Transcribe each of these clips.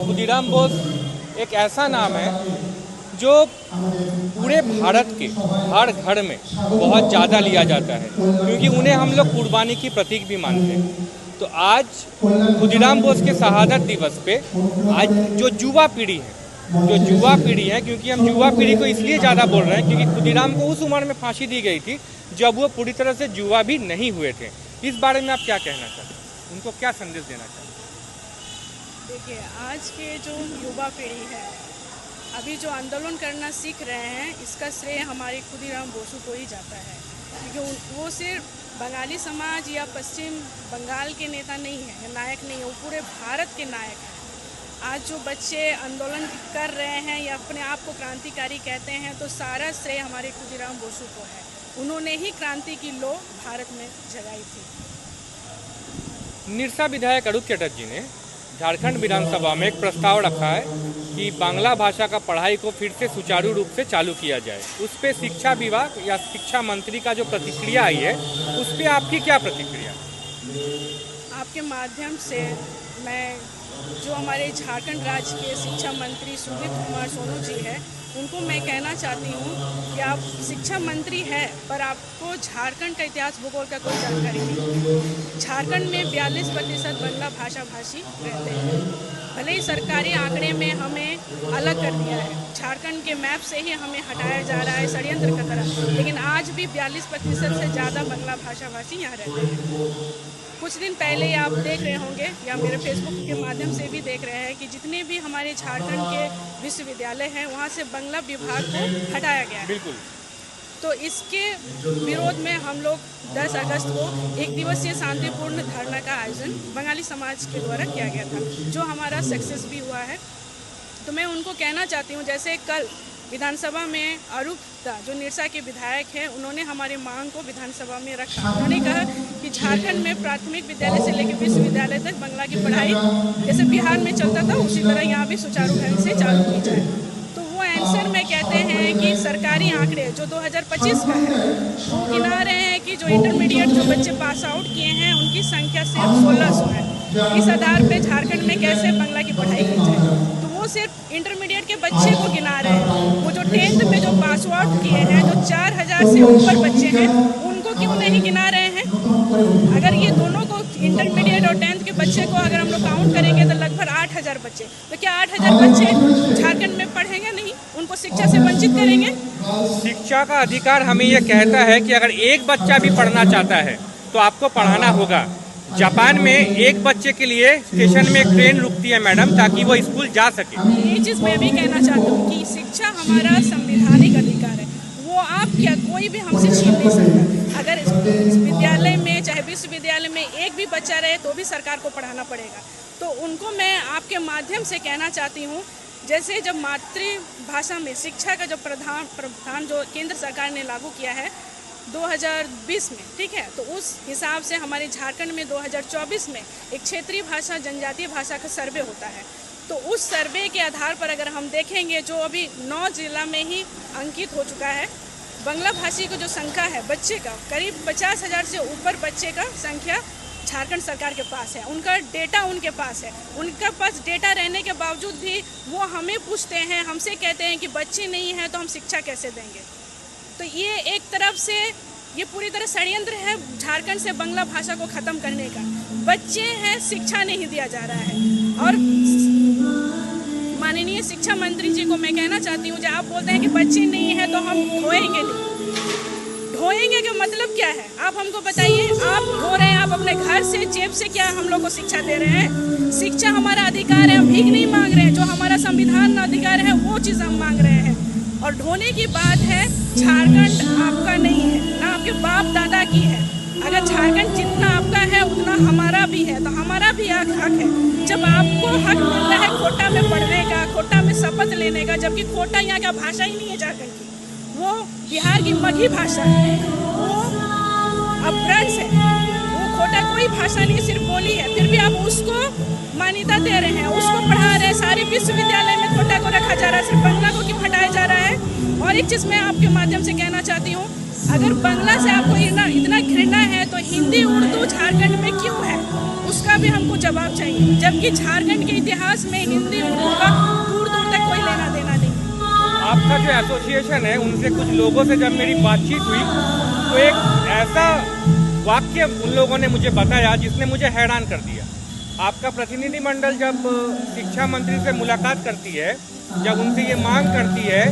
खुदीराम बोस एक ऐसा नाम है जो पूरे भारत के हर घर में बहुत ज़्यादा लिया जाता है, क्योंकि उन्हें हम लोग कुर्बानी की प्रतीक भी मानते हैं। तो आज खुदीराम बोस के शहादत दिवस पे आज जो युवा पीढ़ी है, क्योंकि हम युवा पीढ़ी को इसलिए ज़्यादा बोल रहे हैं क्योंकि खुदीराम को उस उम्र में फांसी दी गई थी जब वो पूरी तरह से युवा भी नहीं हुए थे। इस बारे में आप क्या कहना चाहते हैं, उनको क्या संदेश देना चाहते हैं? देखिए, आज के जो युवा पीढ़ी है, अभी जो आंदोलन करना सीख रहे हैं, इसका श्रेय हमारे खुदीराम बोसू को ही जाता है, क्योंकि वो सिर्फ बंगाली समाज या पश्चिम बंगाल के नेता नहीं है या नायक नहीं है, वो पूरे भारत के नायक हैं। आज जो बच्चे आंदोलन कर रहे हैं या अपने आप को क्रांतिकारी कहते हैं, तो सारा श्रेय हमारे खुदीराम बोसू को है। उन्होंने ही क्रांति की लौ भारत में जगाई थी। निरसा विधायक अरूप चटर्जी जी ने झारखंड विधानसभा में एक प्रस्ताव रखा है कि बांग्ला भाषा का पढ़ाई को फिर से सुचारू रूप से चालू किया जाए। उस पर शिक्षा विभाग या शिक्षा मंत्री का जो प्रतिक्रिया आई है, उस पर आपकी क्या प्रतिक्रिया? आपके माध्यम से मैं जो हमारे झारखंड राज्य के शिक्षा मंत्री सुदीप कुमार सोनू जी है, उनको मैं कहना चाहती हूँ कि आप शिक्षा मंत्री है, पर आपको झारखंड का इतिहास भूगोल का कोई जानकारी नहीं। झारखंड में 42% बांग्ला भाषा भाषी रहते हैं। भले ही सरकारी आंकड़े में हमें अलग कर दिया है, झारखंड के मैप से ही हमें हटाया जा रहा है षड्यंत्र की तरह, लेकिन आज भी 42% से ज़्यादा बांग्ला भाषा भाषी यहाँ रहते हैं। कुछ दिन पहले आप देख रहे होंगे या मेरे फेसबुक के माध्यम से भी देख रहे हैं कि जितने भी हमारे झारखंड के विश्वविद्यालय हैं, वहाँ से बांग्ला विभाग को हटाया गया है। बिल्कुल। तो इसके विरोध में हम लोग 10 अगस्त को एक दिवसीय शांतिपूर्ण धरना का आयोजन बंगाली समाज के द्वारा किया गया था, जो हमारा सक्सेस भी हुआ है। तो मैं उनको कहना चाहती हूँ, जैसे कल विधानसभा में अरूप जो निरसा के विधायक हैं, उन्होंने हमारे मांग को विधानसभा में रखा। उन्होंने कहा कि झारखंड में प्राथमिक विद्यालय से लेकर विश्वविद्यालय तक बांग्ला की पढ़ाई जैसे बिहार में चलता था, उसी तरह यहाँ भी सुचारू ढंग से चालू की जाए। तो वो आंसर में कहते हैं कि सरकारी आंकड़े जो 2025 का है, वो गिना रहे हैं कि जो इंटरमीडिएट जो बच्चे पास आउट किए हैं, उनकी संख्या सिर्फ 1600 है। इस आधार पर झारखंड में कैसे बांग्ला की पढ़ाई की जाए? वो सिर्फ इंटरमीडिएट के बच्चे को गिना रहे हैं। वो जो 10th में जो पास आउट किए हैं, जो 4000 से ऊपर बच्चे हैं, उनको क्यों नहीं गिना रहे हैं? अगर ये दोनों को, इंटरमीडिएट और 10th के बच्चे को अगर हम लोग काउंट करेंगे तो लगभग 8000 बच्चे। तो क्या 8000 बच्चे झारखंड में पढ़ेंगे नहीं? उनको शिक्षा से वंचित करेंगे? शिक्षा का अधिकार हमें ये कहता है कि अगर एक बच्चा भी पढ़ना चाहता है तो आपको पढ़ाना होगा। जापान में एक बच्चे के लिए स्टेशन में एक ट्रेन रुकती है मैडम, ताकि वो स्कूल जा सके। ये चीज़ मैं भी कहना चाहती हूँ कि शिक्षा हमारा संवैधानिक अधिकार है, वो आप क्या कोई भी हमसे छीन नहीं सकता। अगर इस विद्यालय में चाहे विश्वविद्यालय में एक भी बच्चा रहे तो भी सरकार को पढ़ाना पड़ेगा। तो उनको मैं आपके माध्यम से कहना चाहती हूँ, जैसे जब मातृभाषा में शिक्षा का जो प्रावधान जो केंद्र सरकार ने लागू किया है 2020 में, ठीक है, तो उस हिसाब से हमारे झारखंड में 2024 में एक क्षेत्रीय भाषा जनजातीय भाषा का सर्वे होता है। तो उस सर्वे के आधार पर अगर हम देखेंगे, जो अभी 9 जिला में ही अंकित हो चुका है, बांग्ला भाषी को जो संख्या है बच्चे का, करीब 50,000 से ऊपर बच्चे का संख्या झारखंड सरकार के पास है। उनका डेटा उनके पास है। उनके पास डेटा रहने के बावजूद भी वो हमें पूछते हैं, हमसे कहते हैं कि बच्चे नहीं हैं तो हम शिक्षा कैसे देंगे? तो ये एक तरफ से ये पूरी तरह षड्यंत्र है झारखंड से बांग्ला भाषा को ख़त्म करने का। बच्चे हैं, शिक्षा नहीं दिया जा रहा है। और माननीय शिक्षा मंत्री जी को मैं कहना चाहती हूँ, जब आप बोलते हैं कि बच्चे नहीं हैं तो हम ढोएंगे नहीं। ढोएंगे का मतलब क्या है? आप हमको बताइए। आप ढो रहे हैं, आप अपने घर से जेब से क्या हम लोग को शिक्षा दे रहे हैं? शिक्षा हमारा अधिकार है, हम भीख नहीं मांग रहे हैं। जो हमारा संविधान अधिकार है वो चीज़ हम मांग रहे हैं। और ढोने की बात है, झारखंड आपका नहीं है, ना आपके बाप दादा की है। अगर झारखंड जितना आपका है उतना हमारा भी है, तो हमारा भी हक है। जब आपको हक मिलता है कोटा में पढ़ने का, कोटा में शपथ लेने का, जबकि कोटा यहाँ का भाषा ही नहीं है झारखंड की, वो बिहार की मगही भाषा है, वो अपभ्रंश है, वो कोटा कोई भाषा नहीं, सिर्फ बोली है। फिर भी आप उसको मान्यता दे रहे हैं, उसको पढ़ा रहे हैं। सारे विश्वविद्यालय में कोटा को रखा जा रहा है, सिर्फ बांग्ला को क्यों हटाया जा रहा है? और एक चीज़ मैं आपके माध्यम से कहना चाहती हूँ, अगर बांग्ला से आपको इतना घृणा है तो हिंदी उर्दू झारखंड में क्यों है, उसका भी हमको जवाब चाहिए। जबकि झारखंड के इतिहास में हिंदी उर्दू का दूर दूर तक कोई लेना देना नहीं। आपका जो एसोसिएशन है उनसे कुछ लोगों से जब मेरी बातचीत हुई तो एक ऐसा वाक्य उन लोगों ने मुझे बताया जिसने मुझे हैरान कर दिया। आपका प्रतिनिधिमंडल जब शिक्षा मंत्री से मुलाकात करती है, जब उनसे ये मांग करती है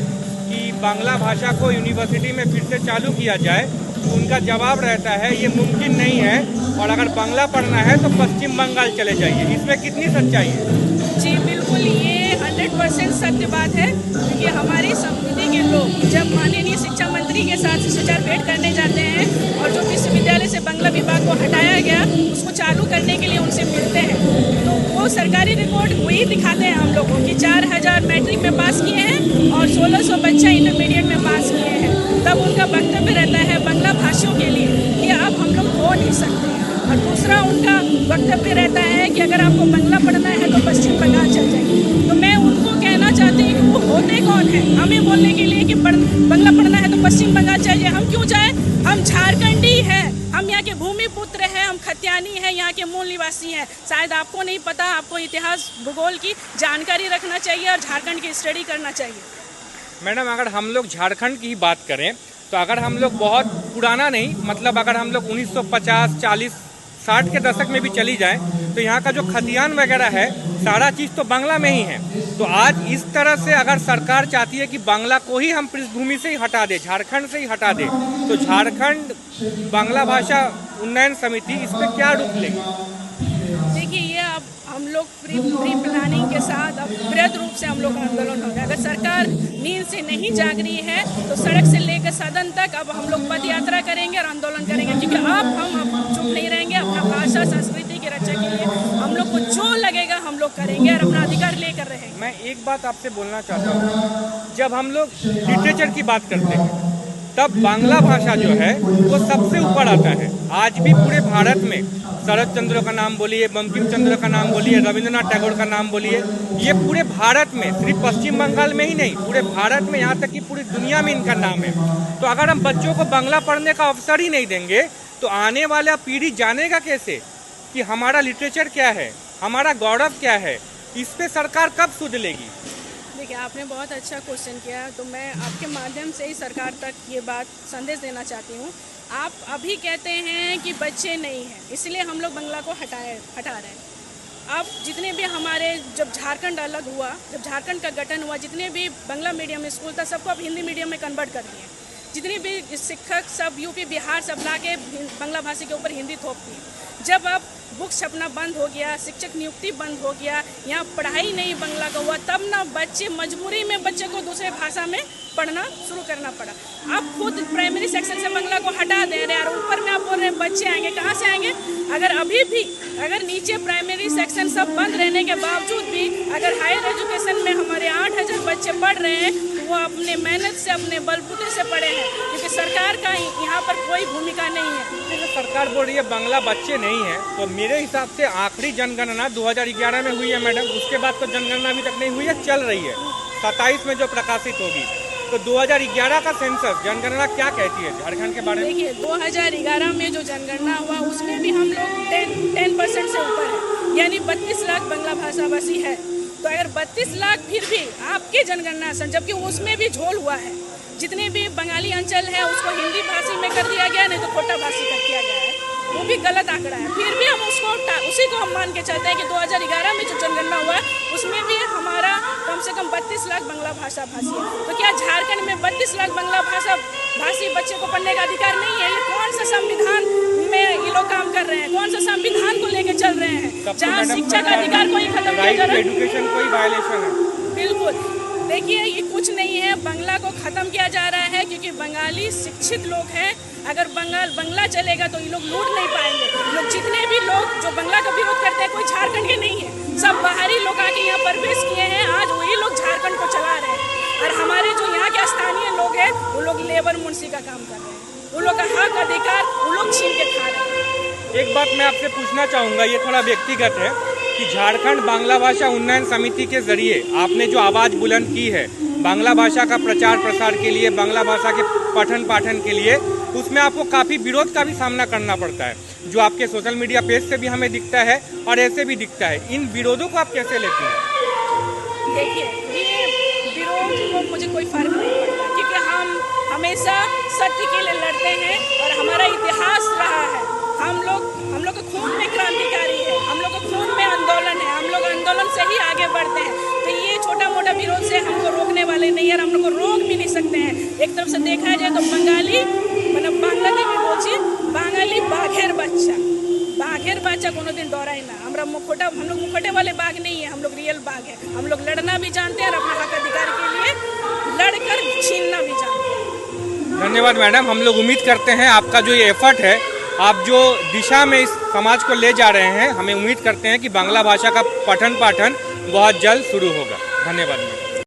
कि बांग्ला भाषा को यूनिवर्सिटी में फिर से चालू किया जाए, तो उनका जवाब रहता है ये मुमकिन नहीं है और अगर बांग्ला पढ़ना है तो पश्चिम बंगाल चले जाइए। इसमें कितनी सच्चाई है? जी बिल्कुल, ये 100% सत्य बात है, क्योंकि हमारी समिति के लोग जब माननीय शिक्षा मंत्री के साथ शिष्टाचार भेंट करने जाते हैं और जो विश्वविद्यालय से बांग्ला विभाग को हटाया गया उसको चालू करने के लिए उनसे मिलते हैं, तो वो सरकारी रिकॉर्ड वही दिखाते हैं हम लोगों की 4000 मैट्रिक में पास किए हैं और 1600 बच्चा इंटरमीडिएट में पास किए हैं। तब उनका वक्तव्य रहता है बांग्ला भाषियों के लिए कि अब हम लोग हो नहीं सकते। और दूसरा उनका वक्तव्य रहता है कि अगर आपको बांग्ला पढ़ना है तो पश्चिम बंगाल चल जाइए। तो मैं उनको कहना चाहती हूँ कि वो होते कौन है हमें बोलने के लिए कि बांग्ला पढ़ना है तो पश्चिम बंगाल चल जाइए। हम क्यों जाए? हम झारखंडी हैं, हम यहाँ के भूमिपुत्र हैं, हम खत्यानी हैं, यहाँ के मूल निवासी हैं। शायद आपको नहीं पता, आपको इतिहास भूगोल की जानकारी रखना चाहिए और झारखंड की स्टडी करना चाहिए। मैडम, अगर हम लोग झारखंड की ही बात करें तो अगर हम लोग बहुत पुराना नहीं, मतलब अगर हम लोग 1950, 40, 60 के दशक में भी चली जाएं तो यहाँ का जो खतियान वगैरह है सारा चीज़ तो बांग्ला में ही है। तो आज इस तरह से अगर सरकार चाहती है कि बांग्ला को ही हम पृष्ठभूमि से ही हटा दे, झारखंड से ही हटा दे, तो झारखंड बांग्ला भाषा उन्नयन समिति इस पर क्या रुख लेगी? देखिए, ये अब हम लोग प्री प्लानिंग के साथ अब वृहद रूप से हम लोग आंदोलन होगा। अगर सरकार नींद से नहीं जाग रही है तो सड़क से लेकर सदन तक अब हम लोग पद यात्रा करेंगे और आंदोलन करेंगे, क्योंकि अब चुप नहीं रहेंगे। अपना भाषा संस्कृति की रक्षा के लिए हम लोग को जो लगेगा हम लोग करेंगे और अपना अधिकार लेकर रहेंगे। मैं एक बात आपसे बोलना चाहता हूँ, जब हम लोग लिटरेचर की बात करते हैं तब बांग्ला भाषा जो है वो सबसे ऊपर आता है। आज भी पूरे भारत में शरद चंद्र का नाम बोलिए, बंकिम चंद्र का नाम बोलिए, रविंद्रनाथ टैगोर का नाम बोलिए, ये पूरे भारत में, सिर्फ पश्चिम बंगाल में ही नहीं, पूरे भारत में, यहाँ तक कि पूरी दुनिया में इनका नाम है। तो अगर हम बच्चों को बांग्ला पढ़ने का अवसर ही नहीं देंगे तो आने वाला पीढ़ी जानेगा कैसे कि हमारा लिटरेचर क्या है, हमारा गौरव क्या है? इस पे सरकार कब सुध लेगी? देखिए, आपने बहुत अच्छा क्वेश्चन किया, तो मैं आपके माध्यम से ही सरकार तक ये बात संदेश देना चाहती हूँ। आप अभी कहते हैं कि बच्चे नहीं हैं, इसलिए हम लोग बांग्ला को हटा रहे हैं। अब जितने भी हमारे, जब झारखंड अलग हुआ, जब झारखंड का गठन हुआ, जितने भी बांग्ला मीडियम स्कूल था सबको अब हिंदी मीडियम में कन्वर्ट कर दिए। जितने भी शिक्षक सब यूपी बिहार सब ला के बांग्ला भाषा के ऊपर हिंदी थोप दी। जब अब बुक्स छपना बंद हो गया, शिक्षक नियुक्ति बंद हो गया, यहाँ पढ़ाई नहीं बांग्ला का हुआ, तब ना बच्चे मजबूरी में बच्चे को दूसरे भाषा में पढ़ना शुरू करना पड़ा। अब खुद प्राइमरी सेक्शन से बांग्ला को हटा दे रहे हैं और ऊपर में आप बोल रहे हैं बच्चे आएंगे, कहाँ से आएंगे? अगर अभी भी अगर नीचे प्राइमरी सेक्शन सब बंद रहने के बावजूद भी अगर हायर एजुकेशन में हमारे 8000 बच्चे पढ़ रहे हैं तो वो अपने मेहनत से, अपने बलबूते से पढ़े हैं, क्योंकि सरकार का यहाँ पर कोई भूमिका नहीं है। सरकार बोल रही है बांग्ला बच्चे नहीं है, तो मेरे हिसाब से आखिरी जनगणना 2011 में हुई है मैडम, उसके बाद तो जनगणना अभी तक नहीं हुई है, चल रही है, 27 में जो प्रकाशित होगी। तो 2011 का सेंसस जनगणना क्या कहती है झारखंड के बारे में? देखिए, 2011 में जो जनगणना हुआ उसमें भी हम लोग 10% से ऊपर है, यानी 32 लाख बांग्ला भाषाभाषी है। तो अगर 32 लाख फिर भी आपके जनगणना से, जबकि उसमें भी झोल हुआ है, जितने भी बंगाली अंचल है उसको हिंदी भाषी में कर दिया गया, नहीं तो कोटा भाषी कर दिया गया है, वो भी गलत आंकड़ा है। फिर भी हम उसी को हम मान के चलते हैं कि 2011 में जो जनगणना हुआ है उसमें भी हमारा कम से कम 32 लाख बांग्ला भाषा भाषी है। तो क्या झारखंड में 32 लाख बांग्ला भाषा भाषी बच्चे को पढ़ने का अधिकार नहीं है? ये कौन सा संविधान में ये लोग काम कर रहे हैं? कौन सा संविधान को लेकर चल रहे हैं जहाँ शिक्षा का अधिकार को ही खत्म किया जा रहा है? एजुकेशन कोई वायलेशन है? बिल्कुल। देखिए, ये कुछ नहीं है, बांग्ला को ख़त्म किया जा रहा है क्योंकि बंगाली शिक्षित लोग हैं। अगर बांग्ला चलेगा तो ये लोग लूट नहीं पाएंगे। लोग जितने भी लोग जो बांग्ला का विरोध करते हैं कोई झारखंड के नहीं है, सब बाहरी लोग आके यहाँ प्रवेश किए हैं, आज वही लोग झारखंड को चला रहे हैं। और हमारे जो यहाँ के स्थानीय लोग हैं वो लोग लेबर मुंशी का काम कर रहे हैं, वो लोग का हक अधिकार वो लोग छीन के खा रहे हैं। एक बात मैं आपसे पूछना चाहूँगा, ये थोड़ा व्यक्तिगत है, कि झारखंड बांग्ला भाषा उन्नयन समिति के जरिए आपने जो आवाज़ बुलंद की है बांग्ला भाषा का प्रचार प्रसार के लिए, बांग्ला भाषा के पठन पाठन के लिए, उसमें आपको काफ़ी विरोध का भी सामना करना पड़ता है, जो आपके सोशल मीडिया पेज से भी हमें दिखता है और ऐसे भी दिखता है। इन विरोधों को आप कैसे लेती हैं? देखिए, ये विरोध को मुझे कोई फर्क नहीं पड़ता, क्योंकि हम हमेशा सत्य के लिए लड़ते हैं और हमारा इतिहास रहा है। हम लोग के खून में क्रांतिकारी है, हम लोग के खून में आंदोलन है, हम लोग आंदोलन से ही आगे बढ़ते हैं। तो ये छोटा मोटा विरोध से हमको रोकने वाले नहीं है, हम लोग को रोक भी नहीं सकते हैं। एक तरफ से देखा जाए तो बंगाली मतलब बांग्लादेश में बोलছি बांगाली बाघेर बच्चा कोनो दिन डराए ना। हम लोग मुखोटे वाले बाघ नहीं है, हम लोग रियल बाघ है। हम लोग लड़ना भी जानते हैं और अपना हक अधिकार के लिए लड़कर छीनना भी जानते हैं। धन्यवाद मैडम। हम लोग उम्मीद करते हैं आपका जो ये एफर्ट है, आप जो दिशा में इस समाज को ले जा रहे हैं, हमें उम्मीद करते हैं कि बांग्ला भाषा का पठन पाठन बहुत जल्द शुरू होगा। धन्यवाद मैडम।